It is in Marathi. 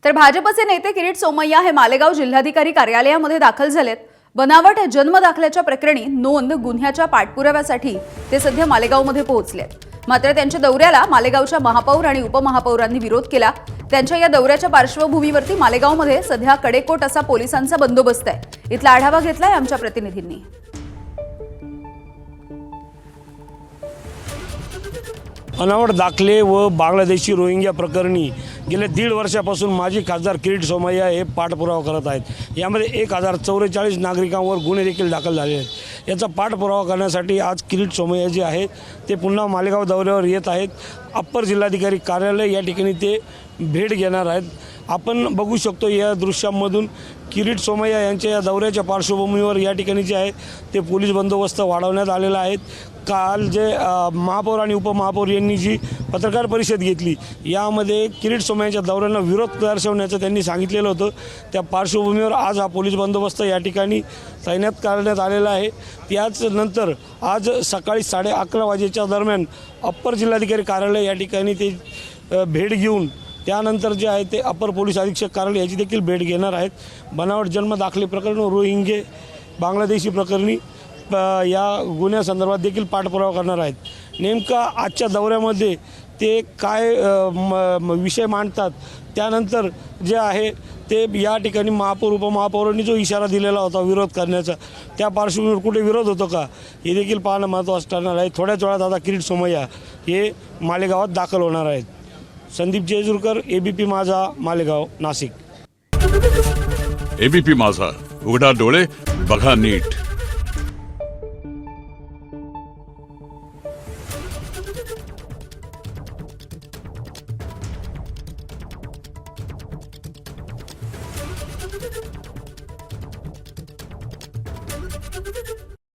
तर भाजपचे नेते किरीट सोमय्या हे मालेगाव जिल्हाधिकारी कार्यालयामध्ये दाखल झालेत। बनावट जन्म दाखल्याच्या प्रकरणी नोंद गुन्ह्याच्या पाठपुराव्यासाठी ते सध्या मालेगावमध्ये पोहोचलेत। मात्र त्यांच्या दौऱ्याला मालेगावच्या महापौर आणि उपमहापौरांनी विरोध केला। त्यांच्या या दौऱ्याच्या पार्श्वभूमीवरती मालेगावमध्ये सध्या कडेकोट असा पोलिसांचा बंदोबस्त आहे। इथला आढावा घेतलाय आमच्या प्रतिनिधींनी। बनावट दाखले व बांगलादेशी रोहिंग्या प्रकरणी गेल्या 1.5 वर्षापासून माजी खासदार किरीट सोमय्या हे पाठपुरावा करत आहेत। यामध्ये 1044 नागरिकांवर गुन्हे देखील दाखल झाले आहेत। याचा पाठपुरावा करण्यासाठी आज किरीट सोमय्या जे आहेत ते पुन्हा मालेगाव दौऱ्यावर येत आहेत। अप्पर जिल्हाधिकारी कार्यालय या ठिकाणी ते भेट घेणार आहेत। आपण बघू शकतो या दृश्यांमधून किरीट सोमय्या यांच्या या दौऱ्याच्या पार्श्वभूमीवर या ठिकाणी जे आहे ते पोलीस बंदोबस्त वाढवण्यात आलेला आहे। काल जे महापौर आणि उपमहापौर यांनी जी पत्रकार परिषद घेतली यामध्ये किरीट सोमय्यांच्या दौऱ्यांना विरोध दर्शवण्याचं त्यांनी सांगितलेलं होतं। त्या पार्श्वभूमीवर आज हा पोलीस बंदोबस्त या ठिकाणी तैनात करण्यात आलेला आहे। त्याच नंतर आज सकाळी 11:30 वाजेच्या दरम्यान अप्पर जिल्हाधिकारी कार्यालय या ठिकाणी ते भेट घेऊन त्यानंतर जे आहे ते अपर पोलीस अधीक्षक कार्यालय याची देखील भेट घेणार आहेत। बनावट जन्म दाखले प्रकरण रोहिंगे बांगलादेशी प्रकरणी या गुन्ह्यासंदर्भात देखील पाठपुरावा करणार आहेत। नेमका आजच्या दौऱ्यामध्ये ते काय विषय मांडतात त्यानंतर जे आहे ते या ठिकाणी महापौर उपमहापौरांनी जो इशारा दिलेला होता विरोध करण्याचा त्या पार्श्वभूमीवर कुठे विरोध होतो का हे देखील पाहणं महत्त्वाचं ठरणार आहे। थोड्याच वेळात आता किरीट सोमय्या हे मालेगावात दाखल होणार आहेत। संदीप जेजुरकर, एबीपी माझा, मालेगाव, नाशिक। एबीपी माझा, उघडा डोळे बघा नीट।